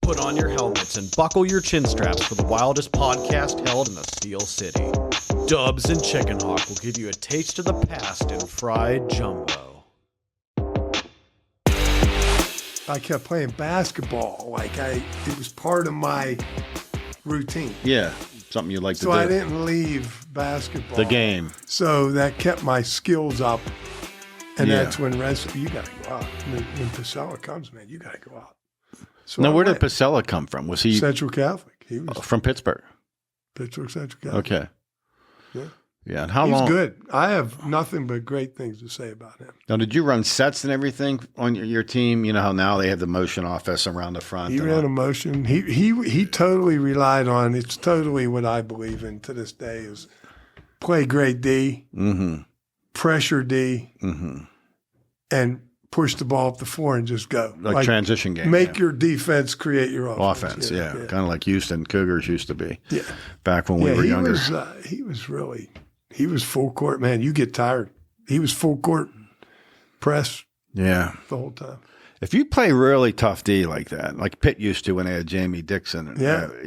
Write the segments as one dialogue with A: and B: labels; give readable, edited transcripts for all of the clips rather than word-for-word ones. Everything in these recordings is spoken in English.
A: Put on your helmets and buckle your chin straps for the wildest podcast held in the Steel City. Dubs and Chicken Hawk will give you a taste of the past in fried jumbo.
B: I kept playing basketball. It was part of my routine.
C: Yeah, something you like to do.
B: So I didn't leave basketball.
C: The game.
B: So that kept my skills up. And that's when you got to go out. When Pasella comes, man, you got to go out. So
C: now, where did Pasella come from? Was he
B: Central Catholic? He was
C: from Pittsburgh.
B: Pittsburgh Central Catholic.
C: Okay.
B: Yeah.
C: Yeah. And how
B: He's
C: long?
B: He's good. I have nothing but great things to say about him.
C: Now, did you run sets and everything on your team? You know how now they have the motion office around the front.
B: He ran a motion. He totally relied on. It's totally what I believe in to this day is play great D, pressure D, and push the ball up the floor and just go.
C: Like transition game.
B: Make your defense create your offense.
C: Yeah. Kind of like Houston Cougars used to be.
B: Yeah.
C: Back when we were younger.
B: He was full court, man. You get tired. He was full court press.
C: Yeah.
B: The whole time.
C: If you play really tough D like that, like Pitt used to when they had Jamie Dixon,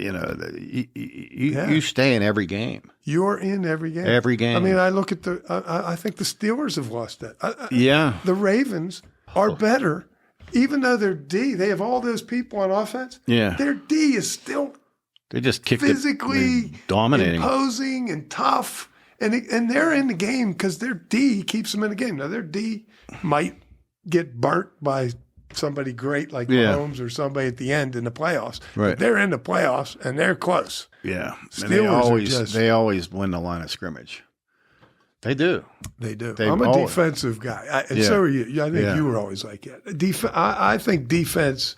C: you stay in every game.
B: You're in every game.
C: Every game.
B: I mean, I look at I think the Steelers have lost that. The Ravens are better, even though they're D. They have all those people on offense.
C: Yeah.
B: Their D is still
C: they just kicked
B: physically
C: dominating,
B: imposing, and tough, and they're in the game because their D keeps them in the game. Now their D might get burnt by somebody great like Mahomes or somebody at the end in the playoffs.
C: Right.
B: But they're in the playoffs and they're close.
C: Yeah. And
B: Steelers
C: they always win the line of scrimmage. They do.
B: They do. I'm a defensive guy. So are you. I think you were always like that. I think defense,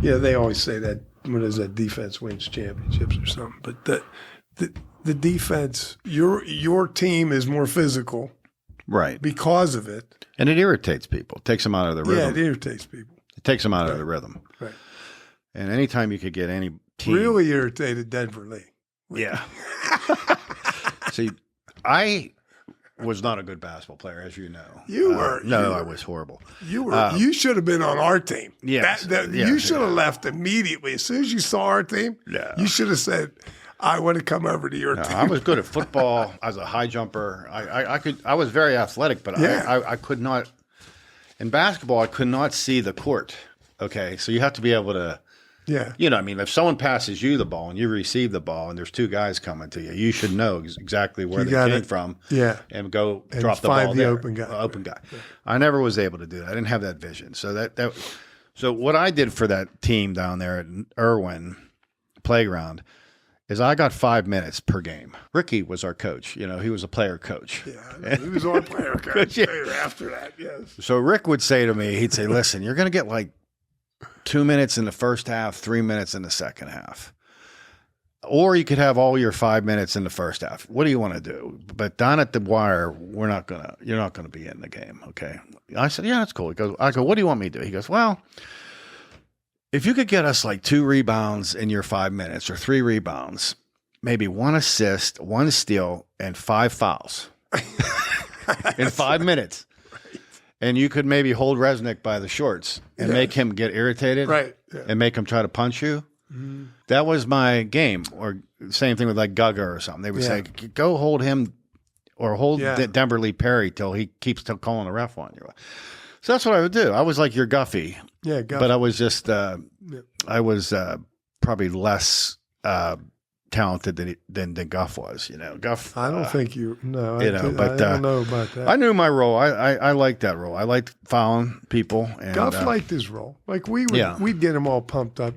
B: they always say that, what is that, defense wins championships or something. But the defense, your team is more physical.
C: Right.
B: Because of it.
C: And it irritates people. It takes them out of the rhythm.
B: Yeah, it irritates people.
C: It takes them out of the rhythm.
B: Right.
C: And anytime you could get any team.
B: Really irritated Denver Lee.
C: Yeah. See, I was not a good basketball player, as you know.
B: You were.
C: No, I was horrible.
B: You were. You should have been on our team.
C: Yes.
B: You should have left immediately. As soon as you saw our team, you should have said, I want to come over to your team.
C: I was good at football. I was a high jumper. I was very athletic, but I could not. In basketball, I could not see the court. Okay, so you have to be able to. Yeah. If someone passes you the ball and you receive the ball and there's two guys coming to you, you should know exactly where they came from. Yeah. And go drop the ball there.
B: Find the open guy.
C: Open guy. Yeah. I never was able to do that. I didn't have that vision. So so what I did for that team down there at Irwin Playground is I got 5 minutes per game. Ricky was our coach. He was a player coach.
B: Yeah, he was our player coach after that, yes.
C: So Rick would say to me, he'd say, listen, you're going to get like 2 minutes in the first half, 3 minutes in the second half. Or you could have all your 5 minutes in the first half. What do you want to do? But down at the wire, you're not going to be in the game, okay? I said, yeah, that's cool. I go, what do you want me to do? He goes, well, if you could get us like 2 rebounds in your 5 minutes or 3 rebounds, maybe 1 assist, 1 steal, and 5 fouls in 5 minutes. Right. And you could maybe hold Resnick by the shorts and make him get irritated and make him try to punch you. Mm-hmm. That was my game. Or same thing with like Gugger or something. They would say, go hold him or hold Denver Lee Perry till he keeps calling the ref on you. So that's what I would do. I was like your Guffey.
B: Yeah, Guffey.
C: But I was just, I was probably less talented than Guff was. Guff.
B: I don't think you. No, I don't know about that.
C: I knew my role. I liked that role. I liked fouling people. And,
B: Guff liked his role. Like we'd get him all pumped up.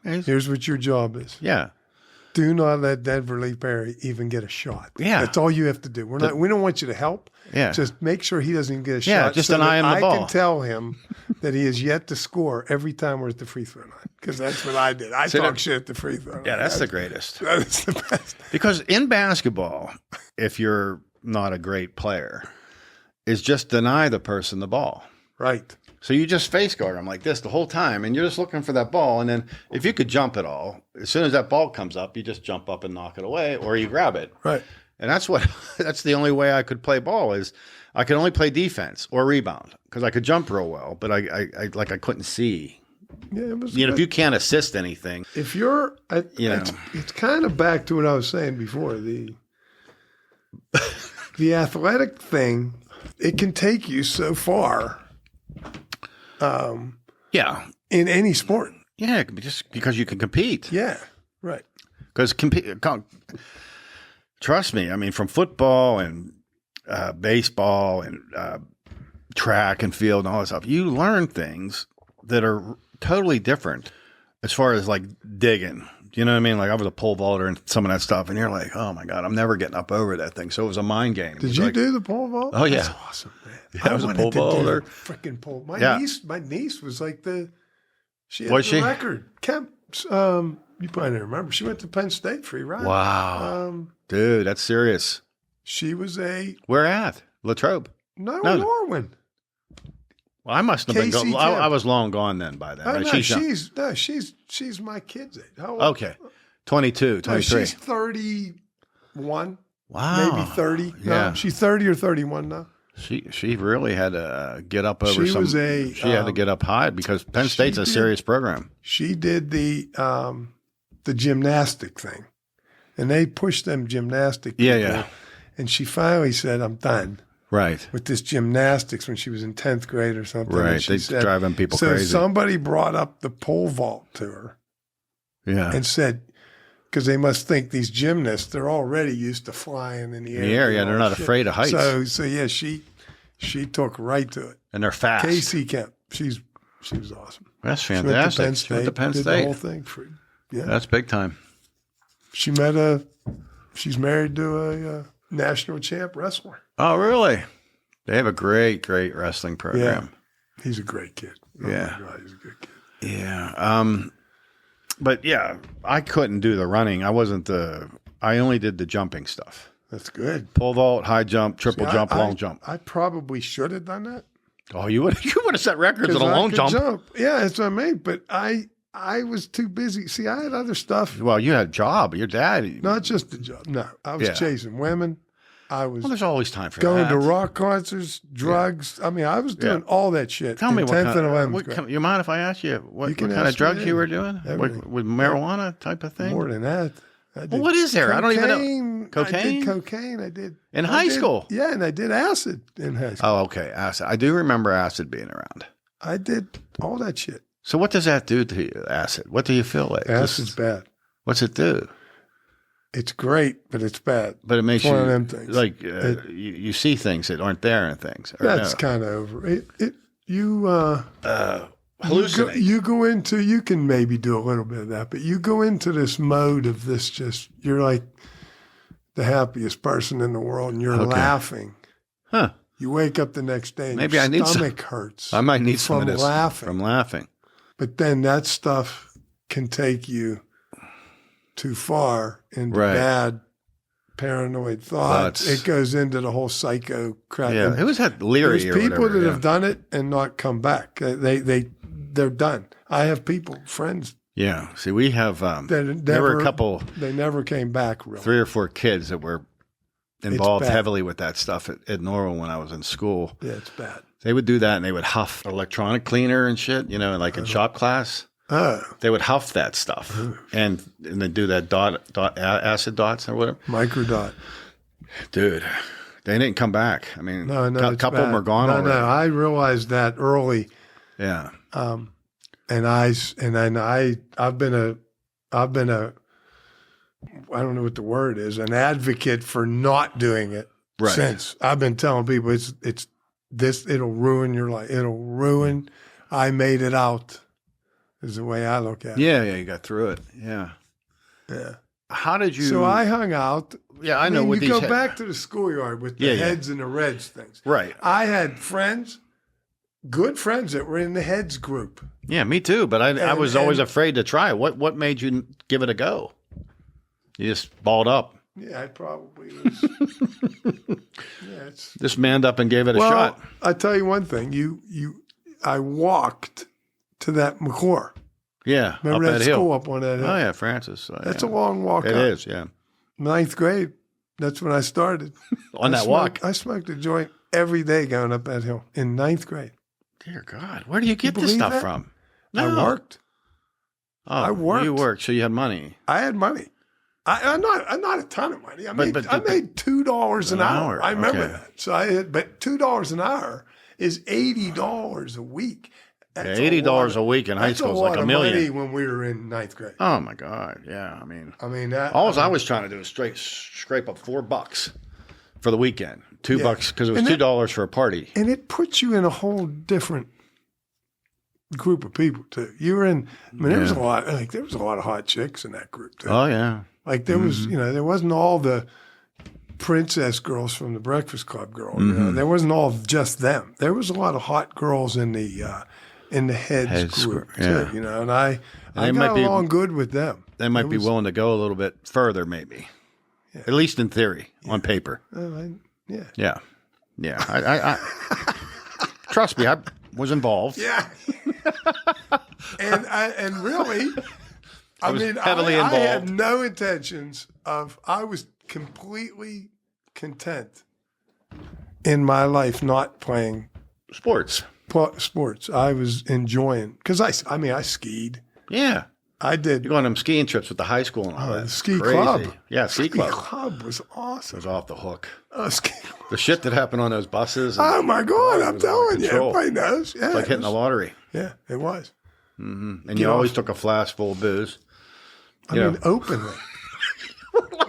B: Here's what your job is.
C: Yeah.
B: Do not let Denver Lee Perry even get a shot. Yeah. That's all you have to do. We don't want you to help.
C: Yeah.
B: Just make sure he doesn't even get a shot.
C: Yeah, just an eye on the ball.
B: I can tell him that he is yet to score every time we're at the free throw line. Because that's what I did. I talk shit at the free throw line.
C: Yeah, that's the greatest.
B: That is the best.
C: Because in basketball, if you're not a great player, is just deny the person the ball.
B: Right.
C: So you just face guard them like this the whole time, and you're just looking for that ball. And then if you could jump at all, as soon as that ball comes up, you just jump up and knock it away, or you grab it.
B: Right.
C: And that's the only way I could play ball is I could only play defense or rebound because I could jump real well, but I couldn't see
B: Yeah, it was.
C: If you can't assist anything,
B: if you're, it's kind of back to what I was saying before. The athletic thing, it can take you so far. In any sport.
C: Yeah, just because you can compete.
B: Yeah, right.
C: Because trust me, I mean, from football and baseball and track and field and all that stuff, you learn things that are totally different as far as like digging. You know what I mean? Like I was a pole vaulter and some of that stuff, and you're like, oh my God, I'm never getting up over that thing. So it was a mind game.
B: Did you do the pole vault?
C: Oh yeah,
B: that's awesome, man.
C: Yeah, I was a pole vaulter.
B: Freaking pole. My niece was like she had the record. Kemp. You probably don't remember. She went to Penn State free ride.
C: Wow, dude, that's serious.
B: She was
C: where at Latrobe?
B: No, Norwin.
C: Well, I must have been. I was long gone then. By then,
B: oh, no, she's my kid's age. How old?
C: Okay, 22, 23.
B: No, she's 31.
C: Wow,
B: maybe 30.
C: Yeah,
B: no, she's 30 or 31 now.
C: She really had to get up over
B: she
C: had to get up high because Penn State's a serious program.
B: She did the gymnastic thing, and they pushed them gymnastic people.
C: Yeah.
B: And she finally said, "I'm done."
C: Right.
B: With this gymnastics when she was in 10th grade or something.
C: Right. They driving people crazy.
B: So somebody brought up the pole vault to her.
C: Yeah.
B: And said, because they must think these gymnasts, they're already used to flying in the air.
C: Yeah, they're not afraid of heights.
B: So yeah, she took right to it.
C: And they're fast.
B: Casey Kemp. She was awesome.
C: That's fantastic. She went to Penn State.
B: Did the whole thing
C: That's big time.
B: She's married to a national champ wrestler.
C: Oh, really? They have a great, great wrestling program.
B: Yeah. He's a great kid. Oh
C: yeah.
B: My God, he's a good kid.
C: Yeah. But yeah, I couldn't do the running. I only did the jumping stuff.
B: That's good.
C: Pole vault, high jump, triple jump, long jump.
B: I probably should have done that.
C: Oh, you would have set records on a long jump.
B: Yeah, that's what I mean. But I was too busy. See, I had other stuff.
C: Well, you had a job. Your dad.
B: Not just the job. No, I was chasing women.
C: There's always time for
B: going
C: that.
B: to rock concerts, drugs. I mean, I was doing all that shit.
C: Tell me what
B: 10th and 11th grade.
C: You mind if I ask you what kind of drugs you were doing? With marijuana type of thing?
B: More than that.
C: What is there?
B: Cocaine.
C: I don't even know. Cocaine?
B: I did cocaine. I did.
C: In high school?
B: Yeah, and I did acid in high school.
C: Oh, okay. Acid. I do remember acid being around.
B: I did all that shit.
C: So what does that do to you, acid? What do you feel like?
B: Acid's bad.
C: What's it do?
B: It's great, but it's bad.
C: But it makes
B: it's
C: you,
B: one of them things.
C: Like, you see things that aren't there and things.
B: That's kind of over.
C: Hallucinate.
B: You go into, you can maybe do a little bit of that, but you go into this mode of this you're like the happiest person in the world and you're laughing.
C: Huh.
B: You wake up the next day and
C: maybe
B: your stomach hurts.
C: I might need some of this
B: from
C: laughing.
B: But then that stuff can take you too far into bad paranoid thoughts. It goes into the whole psycho crap.
C: Yeah, it was that Leary.
B: There's people that have done it and not come back. They're done. I have friends.
C: Yeah. See, we have there were a couple.
B: They never came back. Really,
C: 3 or 4 kids that were involved heavily with that stuff at Norwell when I was in school.
B: Yeah, it's bad.
C: They would do that and they would huff electronic cleaner and shit. Like in shop class.
B: Oh.
C: They would huff that stuff and then do that acid dots or whatever.
B: Microdot.
C: Dude, they didn't come back. I mean,
B: no,
C: a couple of them are gone already.
B: No, I realized that early.
C: Yeah.
B: And I've been a I don't know what the word is, an advocate for not doing it since. I've been telling people it'll ruin your life. It'll ruin. I made it out. Is the way I look at it.
C: Yeah, you got through it. Yeah. How did you?
B: So I hung out.
C: Yeah, I know.
B: You go back to the schoolyard with the heads and the reds things.
C: Right.
B: I had good friends that were in the heads group.
C: Yeah, me too. But I was always afraid to try. What made you give it a go? You just balled up.
B: Yeah, I probably was.
C: Just manned up and gave it a shot.
B: I tell you one thing. I walked to that McClure.
C: Yeah,
B: remember
C: up
B: that
C: hill.
B: school up on that hill?
C: Oh yeah, Francis.
B: That's a long walk.
C: It is. Yeah.
B: 9th grade. That's when I started.
C: On that walk,
B: I smoked a joint every day going up that hill in 9th grade.
C: Dear God, where do you get this stuff from?
B: I worked.
C: Oh,
B: I worked.
C: You worked, so you had money.
B: I had money. I'm not a ton of money. I made $2 an hour. I remember that. So but $2 an hour is $80 a week. That's
C: $80 a week in high school is like $1 million.
B: Money when we were in 9th grade.
C: Oh my God! Yeah, I mean,
B: I
C: was trying to do is scrape up $4 for the weekend, $2 because it was $2 for a party,
B: and it puts you in a whole different group of people too. You were in. I mean, there was a lot. There was a lot of hot chicks in that group too.
C: Oh yeah.
B: There was, there wasn't all the princess girls from the Breakfast Club girls. There wasn't all just them. There was a lot of hot girls in the heads group too. And I got along good with them.
C: They might be willing to go a little bit further, maybe, at least in theory, on paper. Yeah. I trust me, I was involved.
B: Yeah, and really. I mean,
C: heavily involved.
B: I had no intentions of. I was completely content in my life not playing
C: sports.
B: I was enjoying because I skied.
C: Yeah,
B: I did.
C: You go on them skiing trips with the high school and all that.
B: The ski club.
C: Yeah, ski club.
B: Ski club was awesome.
C: It was off the hook.
B: Ski.
C: The shit that happened on those buses.
B: Oh my God! I'm telling you, everybody knows. Yeah,
C: it's like hitting the lottery.
B: Yeah, it was.
C: Mm-hmm. And you always took a flask full of booze.
B: I mean, openly.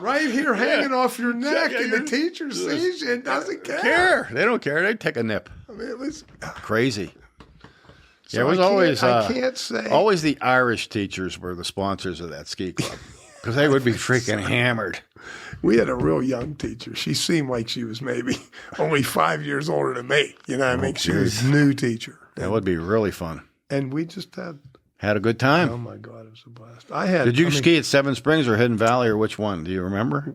B: Right here, hanging off your neck, and the teacher sees you and doesn't care.
C: They don't care. They take a nip.
B: I mean, it was
C: crazy.
B: So
C: it was
B: I can't say.
C: Always the Irish teachers were the sponsors of that ski club because they would be freaking hammered.
B: We had a real young teacher. She seemed like she was maybe only 5 years older than me. You know what I mean? She was a new teacher.
C: That would be really fun.
B: And we just had
C: a good time.
B: Oh my God, it was a blast.
C: Did you ski at Seven Springs or Hidden Valley or which one? Do you remember?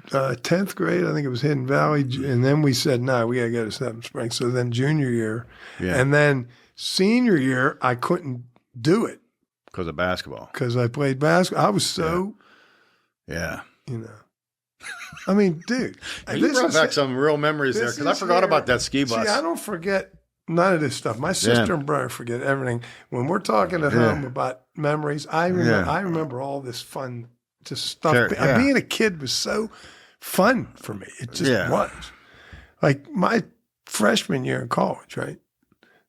B: 10th grade, I think it was Hidden Valley, and then we said, no, we got to go to Seven Springs. So then junior year, and then senior year, I couldn't do it
C: because of basketball.
B: Because I played basketball. I was so, I mean, dude,
C: you brought back some real memories there because I forgot about that ski bus.
B: See, I don't forget none of this stuff. My sister and brother forget everything. When we're talking at home about memories, I remember all this fun stuff. Sure, being a kid was so fun for me. It just was. Like my freshman year in college, right?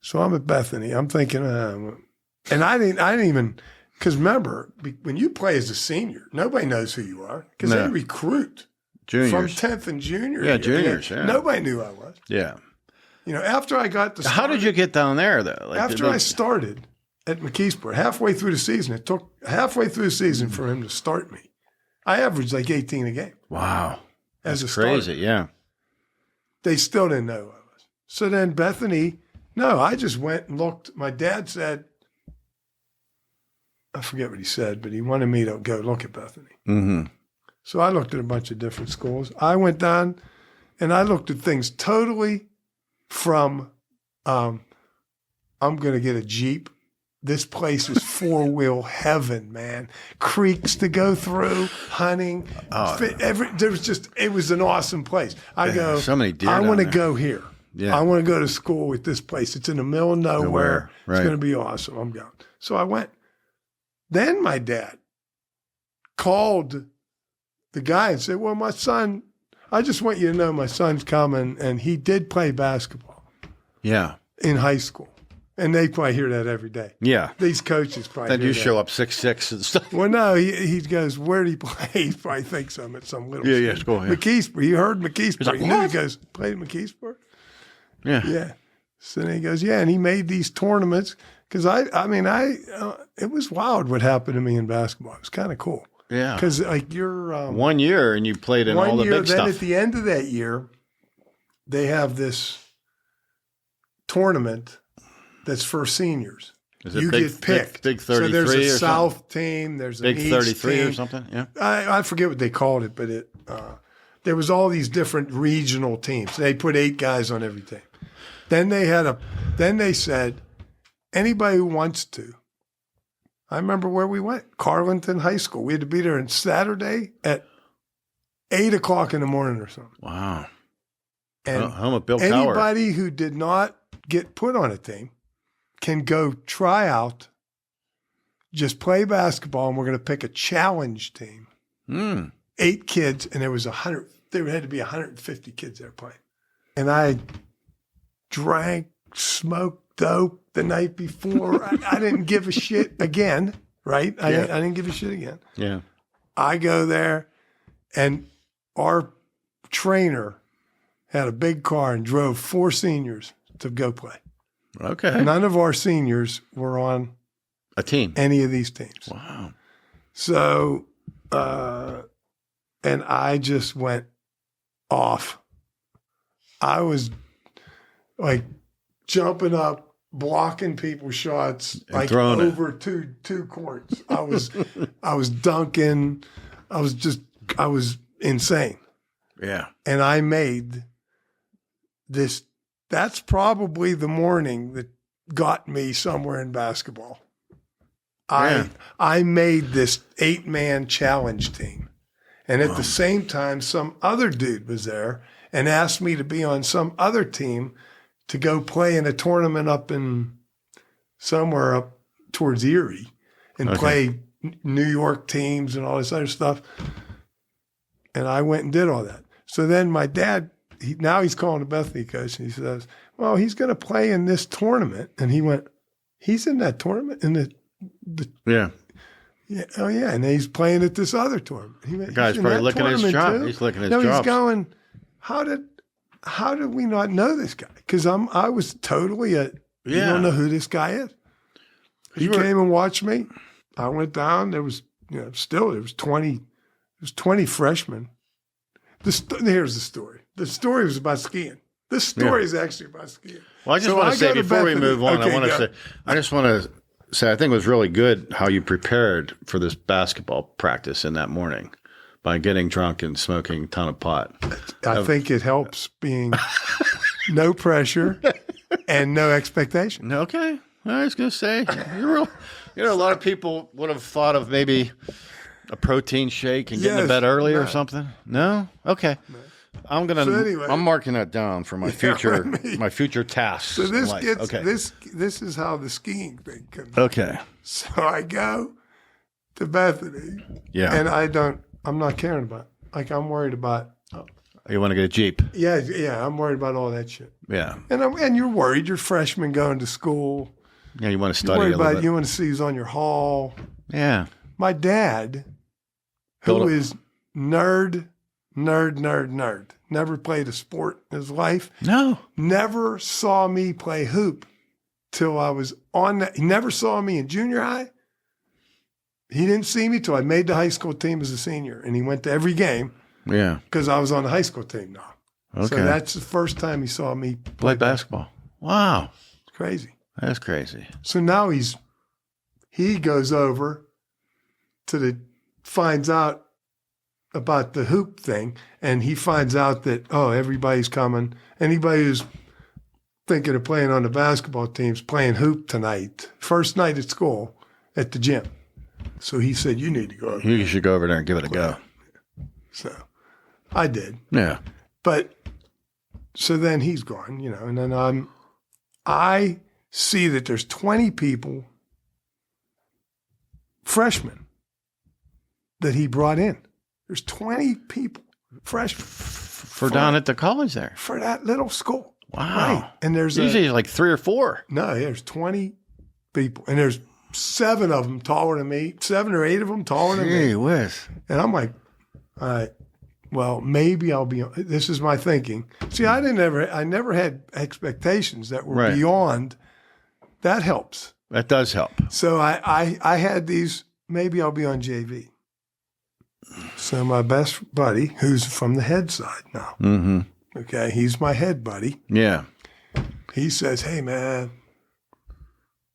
B: So I'm at Bethany. I'm thinking, and I didn't even, because remember, when you play as a senior, nobody knows who you are because they recruit
C: juniors
B: from 10th and junior.
C: Yeah, juniors. Yeah.
B: Nobody knew who I was.
C: Yeah.
B: After I got to
C: how did you get down there, though?
B: After I started at McKeesport, halfway through the season, it took halfway through the season for him to start me. I averaged like 18 a game.
C: Wow.
B: That's
C: crazy, yeah.
B: They still didn't know who I was. So then Bethany, I just went and looked. My dad said, I forget what he said, but he wanted me to go look at Bethany.
C: Mm-hmm.
B: So I looked at a bunch of different schools. I went down and I looked at things totally from, I'm going to get a Jeep. This place is four-wheel heaven, man. Creeks to go through, hunting. It was an awesome place. I go,
C: so many deer
B: I want to go here.
C: Yeah.
B: I want to go to school at this place. It's in the middle of nowhere.
C: Right.
B: It's going to be awesome. I'm going. So I went. Then my dad called the guy and said, well, my son, I just want you to know my son's coming, and he did play basketball.
C: Yeah.
B: In high school. And they probably hear that every day.
C: Yeah.
B: These coaches probably
C: then
B: hear
C: you
B: that.
C: show up 6'6" and stuff.
B: Well, no, he goes, where did he play? He probably thinks I'm at some little
C: school.
B: McKeesport. You heard McKeesport.
C: Like,
B: you know, he goes, played at McKeesport?
C: Yeah.
B: Yeah. So then he goes, yeah, and he made these tournaments. Because it was wild what happened to me in basketball. It was kind of cool.
C: Yeah.
B: Because you're
C: 1 year and you played in all the big stuff.
B: Then at the end of that year, they have this tournament that's for seniors.
C: Is it
B: you get picked.
C: Big 33
B: so there's a
C: or
B: South
C: something?
B: Team. There's a
C: Big
B: East
C: 33
B: team.
C: or something. Yeah.
B: I forget what they called it, but there was all these different regional teams. They put 8 guys on every team. Then they said, anybody who wants to. I remember where we went, Carlinton High School. We had to be there on Saturday at 8 o'clock in the morning or something.
C: Wow.
B: And
C: home of Bill
B: anybody who did not get put on a team can go try out just play basketball, and we're going to pick a challenge team. 8 kids, and there was 100. There had to be 150 kids there playing. And I drank, smoked dope the night before. I didn't give a shit again, right? I didn't give a shit again.
C: Yeah.
B: I go there, and our trainer had a big car and drove 4 seniors to go play.
C: Okay.
B: None of our seniors were on
C: a team,
B: any of these teams.
C: Wow.
B: So, and I just went off. I was like jumping up, blocking people's shots,
C: and
B: like over two courts. I was dunking. I was insane.
C: Yeah.
B: And I made this. That's probably the morning that got me somewhere in basketball.
C: Yeah.
B: I made this 8-man challenge team. And at the same time, some other dude was there and asked me to be on some other team to go play in a tournament up in somewhere up towards Erie and play New York teams and all this other stuff. And I went and did all that. So then my dad, now he's calling the Bethany coach, and he says, well, he's going to play in this tournament. And he went, he's in that tournament? In the
C: Yeah.
B: Yeah. Oh, yeah. And he's playing at this other tournament. The
C: guy's probably looking at his job. He's looking at his
B: job.
C: jobs.
B: He's going, how did we not know this guy? Because I was totally you don't know who this guy is. He came and watched me. I went down. There was, there was 20 freshmen. Here's the story. The story was about skiing. This story is actually about skiing.
C: Well, I just want to say before we move on, I just want to say I think it was really good how you prepared for this basketball practice in that morning by getting drunk and smoking a ton of pot.
B: I think it helps being no pressure and no expectation.
C: Okay. I was going to say, a lot of people would have thought of maybe a protein shake and getting to bed early or something. No? Okay. No. I'm marking that down for my future my future tasks. So
B: this is how the skiing thing comes.
C: Okay.
B: So I go to Bethany.
C: Yeah.
B: And I'm not caring about it. Like I'm worried about
C: you want to get a Jeep.
B: Yeah, I'm worried about all that shit.
C: Yeah.
B: And you're worried. You're a freshman going to school.
C: Yeah, you want to study a little bit.
B: You want to see who's on your hall.
C: Yeah.
B: My dad, who is nerd, never played a sport in his life.
C: No.
B: Never saw me play hoop till I was on that. He never saw me in junior high. He didn't see me till I made the high school team as a senior, and he went to every game.
C: Yeah. Because
B: I was on the high school team now. Okay. So that's the first time he saw me
C: play basketball. Wow.
B: It's crazy.
C: That's crazy.
B: So now he goes over finds out about the hoop thing, and he finds out that, everybody's coming. Anybody who's thinking of playing on the basketball team's playing hoop tonight, first night at school at the gym. So he said, you need to go over
C: You should go over there and give it a go.
B: So I did.
C: Yeah.
B: But so then he's gone, and then I see that there's 20 people, freshmen, that he brought in. There's 20 people, freshmen.
C: For down at the college there?
B: For that little school.
C: Wow.
B: Right. And there's
C: usually like 3 or 4.
B: No, there's 20 people. And there's 7 of them taller than me, 7 or 8 of them taller than me.
C: Gee whiz.
B: And I'm like, all right, well, maybe I'll be, this is my thinking. See, I never had expectations that were beyond. That helps.
C: That does help.
B: So I had these, maybe I'll be on JV. So my best buddy, who's from the head side now, okay, he's my head buddy.
C: Yeah.
B: He says, hey, man,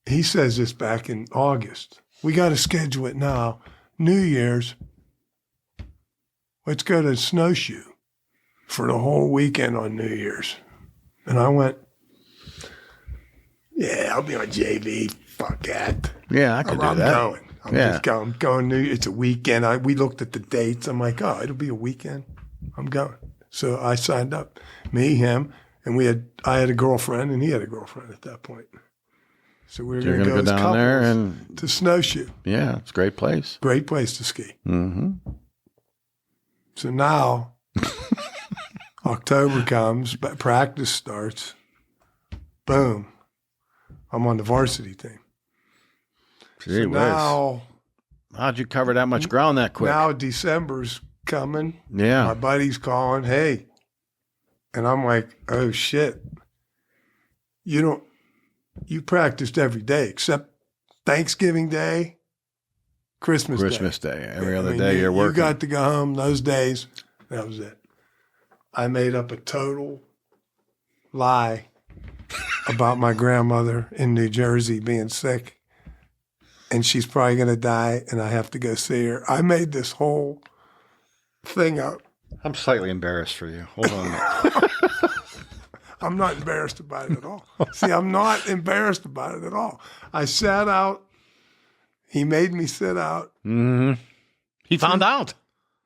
B: he says this back in August. We got to schedule it now. New Year's, let's go to Snowshoe for the whole weekend on New Year's. And I went, yeah, I'll be on JV. Fuck that.
C: Yeah, I could do that.
B: I'm just going. I'm going. It's a weekend. We looked at the dates. I'm like, it'll be a weekend. I'm going. So I signed up. Me, him, and I had a girlfriend, and he had a girlfriend at that point. So we were going to go as
C: down there
B: couples
C: and
B: to Snowshoe.
C: Yeah, it's a great place.
B: Great place to ski.
C: Mm-hmm.
B: So now October comes, but practice starts. Boom. I'm on the varsity team.
C: Gee
B: so
C: whiz.
B: now,
C: how'd you cover that much ground that quick?
B: Now December's coming.
C: Yeah.
B: My buddy's calling, hey. And I'm like, oh, shit. You practiced every day except Thanksgiving Day, Christmas
C: Day. Every other day you're working.
B: You got to go home those days. That was it. I made up a total lie about my grandmother in New Jersey being sick, and she's probably going to die, and I have to go see her. I made this whole thing up.
C: I'm slightly embarrassed for you. Hold on a minute.
B: I'm not embarrassed about it at all. See, I'm not embarrassed about it at all. I sat out. He made me sit out.
C: Mm-hmm. He found out.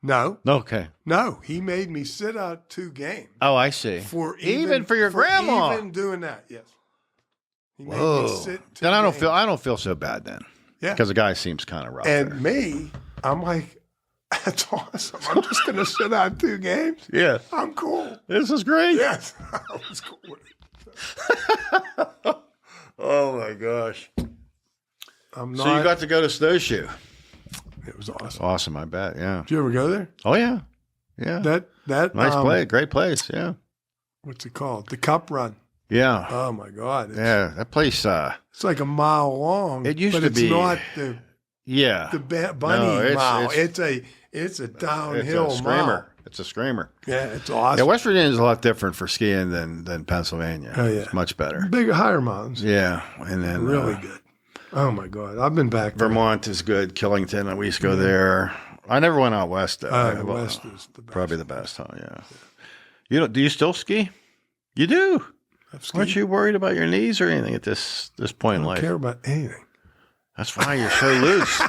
B: No.
C: Okay.
B: No, he made me sit out 2 games.
C: Oh, I see. Even for your grandma.
B: Even doing that, yes. He made
C: Whoa.
B: me sit 2
C: Then
B: games.
C: I don't feel so bad then.
B: Yeah.
C: Because the guy seems kind of rough.
B: And
C: there.
B: me, I'm like, that's awesome. I'm just going to sit out 2 games.
C: Yeah.
B: I'm cool.
C: This is great.
B: Yes. I was cool with it.
C: Oh my gosh.
B: I'm
C: So
B: not.
C: you got to go to Snowshoe.
B: It was awesome.
C: Awesome, I bet. Yeah.
B: Did you ever go there?
C: Oh yeah. Yeah.
B: That
C: Nice place. Great place. Yeah.
B: What's it called? The Cup Run.
C: Yeah.
B: Oh my God.
C: Yeah. That place.
B: It's like a mile long.
C: It used
B: but
C: to
B: it's
C: be.
B: not the
C: Yeah.
B: bunny
C: No,
B: mile. It's a downhill
C: It's a screamer.
B: mile.
C: It's a screamer.
B: Yeah, it's awesome.
C: Yeah, West Virginia is a lot different for skiing than Pennsylvania.
B: Oh, yeah.
C: It's much better.
B: Bigger, higher mountains.
C: Yeah. And then
B: Really good. Oh my God. I've been back there.
C: Vermont is good. Killington, we used to go there. I never went out west though.
B: The West is the best.
C: Probably the best, huh? Yeah. Do you still ski? You do. Aren't you worried about your knees or anything at this point in life?
B: I don't care about anything.
C: That's why you're so loose.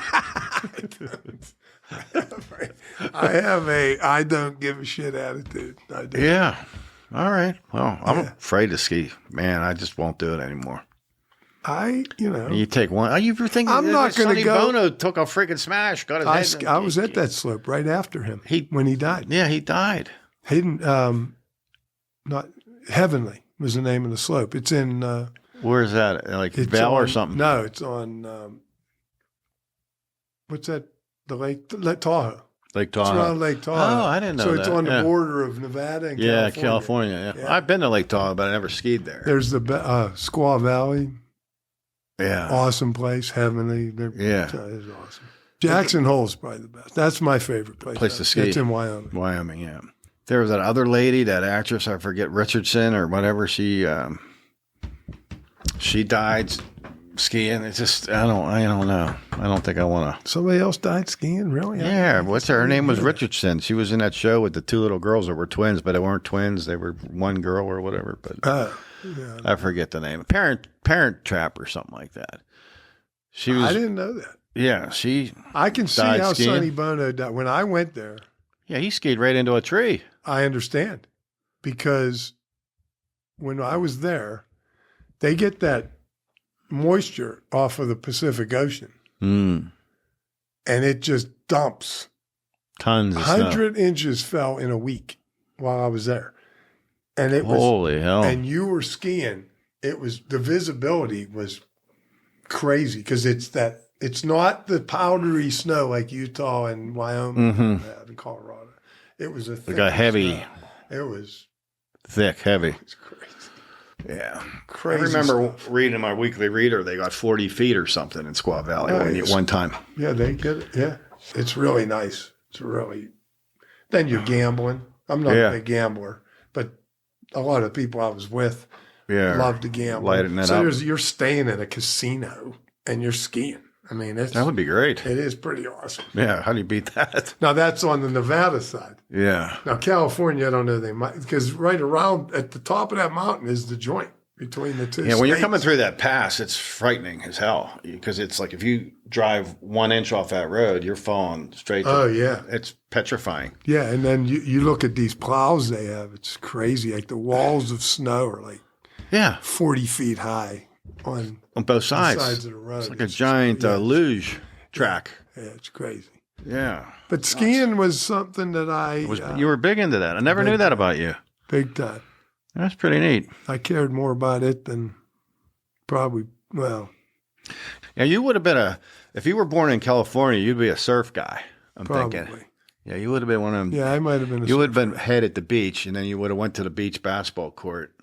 B: I don't give a shit attitude. I do.
C: Yeah. All right. Well, I'm afraid to ski. Man, I just won't do it anymore. You take one. You were thinking
B: I'm not going to go.
C: Bono took a freaking smash. Got his head.
B: I was at that slope right after him when he died.
C: Yeah, he died.
B: Hayden, not Heavenly was the name of the slope. It's in.
C: Where is that? Like Vail or something?
B: No, it's on. What's that? The Lake Tahoe.
C: Lake Tahoe.
B: It's around Lake Tahoe.
C: Oh, I didn't know
B: that. So
C: that.
B: it's on the border of Nevada and California.
C: California. Yeah. I've been to Lake Tahoe, but I never skied there.
B: There's the Squaw Valley.
C: Yeah.
B: Awesome place. Heavenly.
C: Yeah.
B: It's awesome. Jackson Hole's probably the best. That's my favorite place
C: to ski.
B: It's in Wyoming.
C: Wyoming, yeah. There was that other lady, that actress, I forget, Richardson or whatever. She died skiing. It's just I don't know. I don't think I want to.
B: Somebody else died skiing, really?
C: Yeah. What's her name? Was Richardson. She was in that show with the 2 little girls that were twins, but they weren't twins. They were one girl or whatever. But I forget the name. Parent Trap or something like that. I
B: didn't know that.
C: Yeah,
B: I can see how
C: skiing.
B: Sonny Bono died. When I went there.
C: Yeah, he skied right into a tree.
B: I understand. Because when I was there, they get that moisture off of the Pacific Ocean.
C: Mm.
B: And it just dumps.
C: Tons of
B: 100 inches fell in a week while I was there. And it was
C: holy hell.
B: And you were skiing. The visibility was crazy because it's not the powdery snow like Utah and Wyoming and Colorado. It was a
C: heavy.
B: Snow. It was
C: thick, heavy.
B: It's crazy.
C: Yeah.
B: Crazy.
C: I remember
B: stuff.
C: reading in my weekly reader they got 40 feet or something in Squaw Valley one time.
B: Yeah, they get it. Yeah. It's really nice. Then you're gambling. I'm not a big gambler, but a lot of people I was with love to gamble.
C: Lighting it up.
B: You're staying in a casino and you're skiing. I mean,
C: that would be great.
B: It is pretty awesome.
C: Yeah, how do you beat that?
B: Now, that's on the Nevada side.
C: Yeah.
B: Now, California, I don't know. They might, because right around at the top of that mountain is the joint between the two states.
C: When you're coming through that pass, it's frightening as hell because it's like if you drive 1 inch off that road, you're falling straight. It's petrifying.
B: Yeah, and then you look at these plows they have. It's crazy. Like the walls of snow are like 40 feet high. on
C: both sides.
B: Of the road.
C: It's like a giant luge track.
B: Yeah, it's crazy.
C: Yeah.
B: But skiing was something that
C: you were big into that. I never knew that about you.
B: Big time.
C: That's pretty neat.
B: I cared more about it than probably, well.
C: Yeah, you would have been if you were born in California, you'd be a surf guy, I'm thinking. Yeah, you would have been one of them.
B: Yeah, I might have been
C: You would have been head at the beach, and then you would have went to the beach basketball court,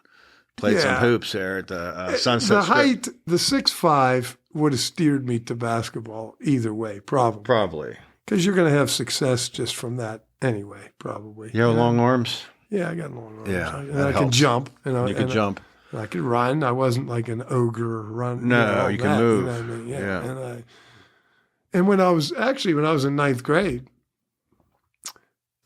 C: played some hoops there at the Sunset
B: The
C: Strip.
B: height, the 6'5", would have steered me to basketball either way, probably.
C: Probably.
B: Because you're going to have success just from that anyway, probably.
C: You have long arms?
B: Yeah, I got long arms.
C: Yeah,
B: and I can jump.
C: You could jump.
B: I could run. I wasn't like an ogre run.
C: No, you can move.
B: You know what I mean? Yeah. And when I was in ninth grade,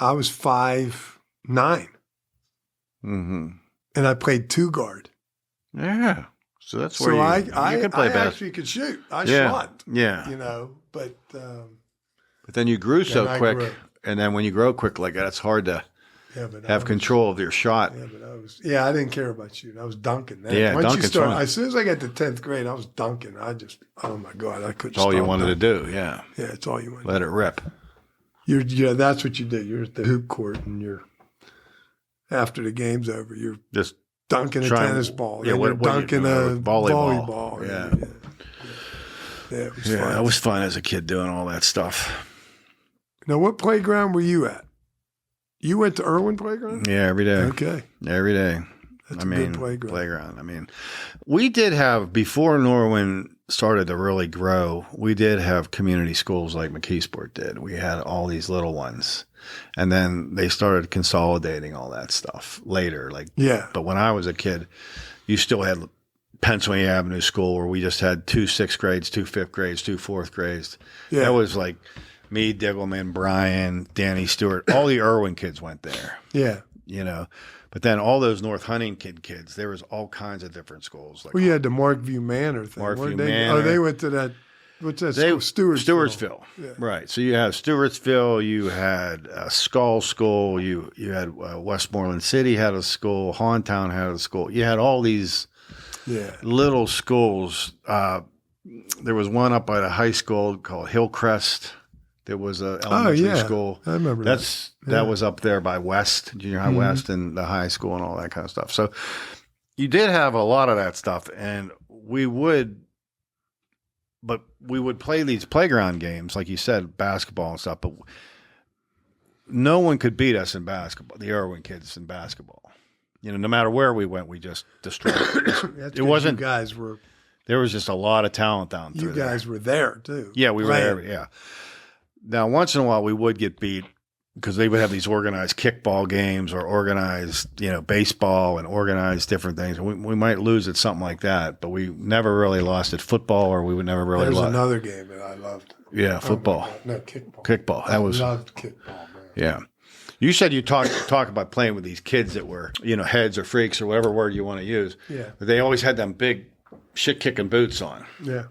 B: I was 5'9".
C: Mm-hmm.
B: And I played 2 guard.
C: Yeah. So that's where
B: I
C: can play basketball.
B: Actually could shoot. I shot.
C: Yeah.
B: You know, but
C: then you grew so quick. And then when you grow quick like that, it's hard to have control of your shot.
B: Yeah, but I didn't care about shooting. I was dunking.
C: Dunking's fun.
B: As soon as I got to 10th grade, I was dunking. Oh my God, I couldn't.
C: It's all you wanted to do. Yeah.
B: Yeah, it's all you wanted.
C: Let it rip.
B: That's what you do. You're at the hoop court, and after the game's over, you're
C: just
B: dunking a tennis ball.
C: Yeah,
B: you're dunking a volleyball.
C: Yeah, it was fun. It was fun as a kid doing all that stuff.
B: Now, what playground were you at? You went to Irwin Playground?
C: Yeah, every day.
B: Okay.
C: Every day.
B: That's a good playground.
C: I mean, we did have, before Norwin started to really grow, we did have community schools like McKeesport did. We had all these little ones. And then they started consolidating all that stuff later. But when I was a kid, you still had Pennsylvania Avenue School where we just had 2 6th grades, 2 5th grades, 2 4th grades. Yeah. That was like me, Diggleman, Brian, Danny Stewart, all the Irwin kids went there.
B: Yeah.
C: You know, but then all those North Huntington kids, there was all kinds of different schools.
B: You had the Markview Manor thing.
C: Manor.
B: Oh, they went to that. What's that school?
C: Stewartsville. Yeah. Right. So you have Stewartsville, you had Skull School, you had Westmoreland City had a school, Hawntown had a school. You had all these little schools. There was one up by the high school called Hillcrest. There was an elementary school.
B: I remember
C: that was up there by West, Junior High West, and the high school and all that kind of stuff. So you did have a lot of that stuff, and we would play these playground games, like you said, basketball and stuff, but no one could beat us in basketball, the Irwin kids in basketball. You know, no matter where we went, we just destroyed it. It wasn't.
B: You guys were.
C: There was just a lot of talent down through there.
B: You guys were there, too.
C: Yeah, we were there, yeah. Now, once in a while, we would get beat because they would have these organized kickball games or organized, baseball and organized different things. We might lose at something like that, but we never really lost at football, or we would never really
B: lose.
C: There's
B: another game that I loved.
C: Yeah, football.
B: No, kickball.
C: Kickball.
B: I loved kickball, man.
C: Yeah. You said you talk about playing with these kids that were, heads or freaks or whatever word you want to use.
B: Yeah.
C: But they always had them big shit-kicking boots on.
B: Yeah.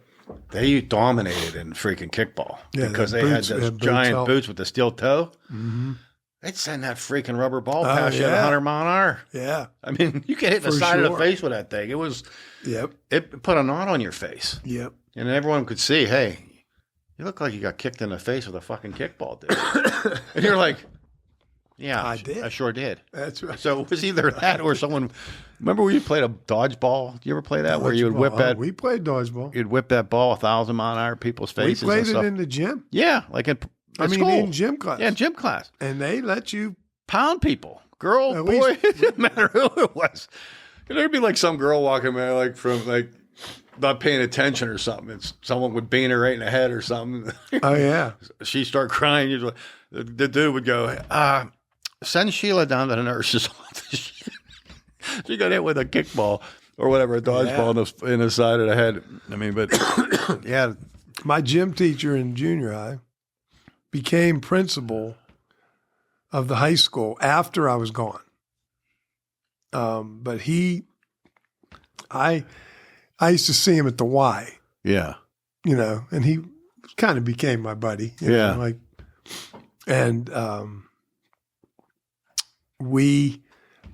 C: They dominated in freaking kickball because they had those giant boots with the steel toe.
B: Mm-hmm.
C: They'd send that freaking rubber ball past you at 100 mile an hour.
B: Yeah.
C: I mean, you could hit the side of the face with that thing. It was, it put a knot on your face.
B: Yep.
C: And everyone could see, hey, you look like you got kicked in the face with a fucking kickball, dude. And you're like, yeah,
B: I did.
C: I sure did.
B: That's right.
C: So it was either that or someone. Remember when you played a dodgeball? Did you ever play that? Where you would whip that?
B: We played dodgeball.
C: You'd whip that ball 1,000 mile an hour at people's faces.
B: We played it in the gym.
C: Yeah, like in school.
B: In gym class.
C: Yeah, gym class.
B: And they let you
C: pound people, girl, boy. It didn't matter who it was. There'd be like some girl walking by, from not paying attention or something. Someone would bean her right in the head or something.
B: Oh yeah.
C: She'd start crying. The dude would go, send Sheila down to the nurse's office. She got hit with a kickball or whatever, a dodgeball in the side of the head. I mean, but yeah.
B: My gym teacher in junior high became principal of the high school after I was gone. But I used to see him at the Y.
C: Yeah.
B: And he kind of became my buddy.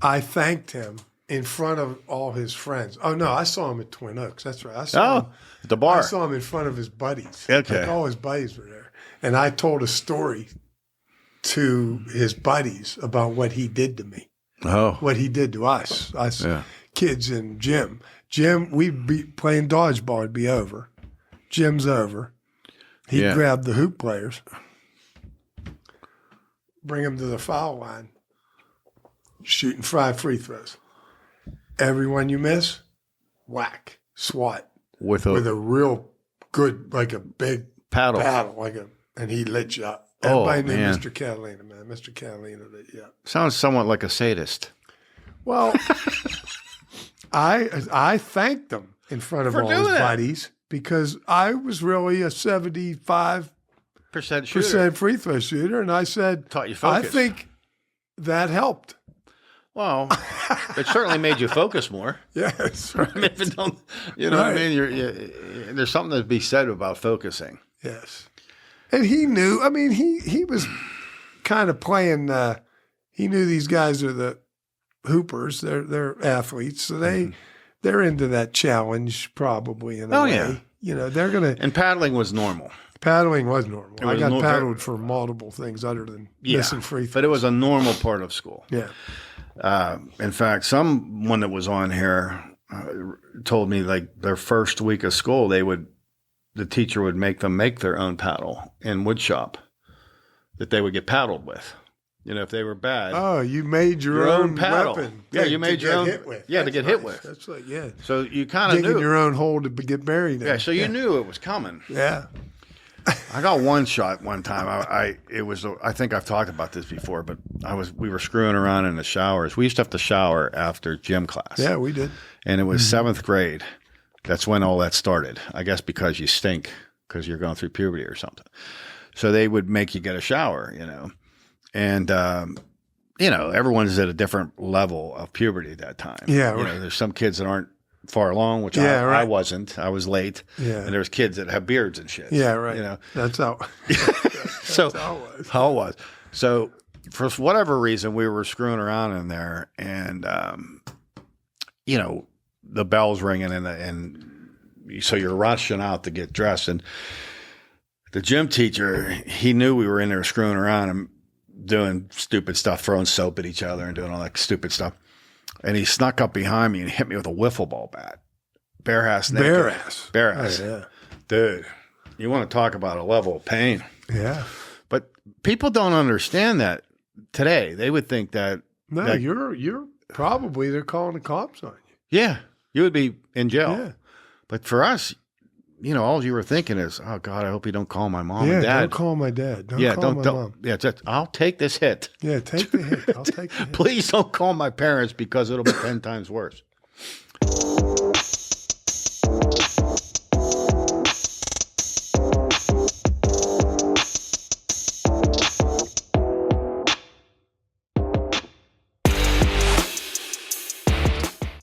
B: I thanked him in front of all his friends. Oh, no, I saw him at Twin Oaks. That's right. I saw him
C: at the bar.
B: I saw him in front of his buddies.
C: Okay.
B: Like all his buddies were there. And I told a story to his buddies about what he did to me.
C: Oh.
B: What he did to us kids in gym. Gym, we'd be playing dodgeball. It'd be over. Gym's over. He'd grab the hoop players, bring them to the foul line, shooting 5 free throws. Everyone you miss, whack, swat. With a real good, like a big
C: paddle,
B: and he lit you up. Everybody knew Mr. Catalina, man. Mr. Catalina lit you up.
C: Sounds somewhat like a sadist.
B: Well, I thanked him in front of all his buddies because I was really a 75% free throw shooter, and I said,
C: taught you focus.
B: I think that helped.
C: Well, it certainly made you focus more.
B: Yes, right.
C: I mean, if it don't, you know what I mean? There's something to be said about focusing.
B: Yes. And he knew, I mean, he was kind of playing, he knew these guys are the hoopers, they're athletes, so they're into that challenge probably in a way.
C: Yeah.
B: You know, they're going to.
C: And paddling was normal.
B: Paddling was normal. I got paddled for multiple things other than missing free throws.
C: But it was a normal part of school.
B: Yeah.
C: In fact, someone that was on here told me like their first week of school, the teacher would make them make their own paddle in wood shop that they would get paddled with. You know, if they were bad.
B: Oh, you made your own
C: paddle.
B: Weapon.
C: Yeah, you made your own.
B: Hit with.
C: Yeah, to get hit with.
B: That's like, yeah.
C: So you kind of knew.
B: Digging your own hole to get buried in.
C: Yeah, so you knew it was coming.
B: Yeah.
C: I got one shot one time. I think I've talked about this before, but we were screwing around in the showers. We used to have to shower after gym class.
B: Yeah, we did.
C: And it was 7th grade. That's when all that started. I guess because you stink because you're going through puberty or something. So they would make you get a shower, you know. And you know, everyone's at a different level of puberty at that time.
B: Yeah,
C: you know, there's some kids that aren't far along, which I wasn't. I was late.
B: Yeah.
C: And there's kids that have beards and shit.
B: Yeah, right.
C: You know,
B: that's how.
C: That's how it was. So for whatever reason, we were screwing around in there, and you know, the bell's ringing, and so you're rushing out to get dressed, and the gym teacher, he knew we were in there screwing around and doing stupid stuff, throwing soap at each other and doing all that stupid stuff. And he snuck up behind me and hit me with a wiffle ball bat. Bare ass.
B: Bare ass.
C: Oh, yeah. Dude, you want to talk about a level of pain.
B: Yeah.
C: But people don't understand that today. They would think that.
B: No,
C: that,
B: you're probably, they're calling the cops on you.
C: Yeah. You would be in jail.
B: Yeah.
C: But for us, you know, all you were thinking is, oh, God, I hope you don't call my mom and dad.
B: Yeah, don't call my dad. Don't call my mom.
C: Yeah, I'll take this hit.
B: Yeah, take the hit. I'll take the hit.
C: Please don't call my parents because it'll be 10 times worse.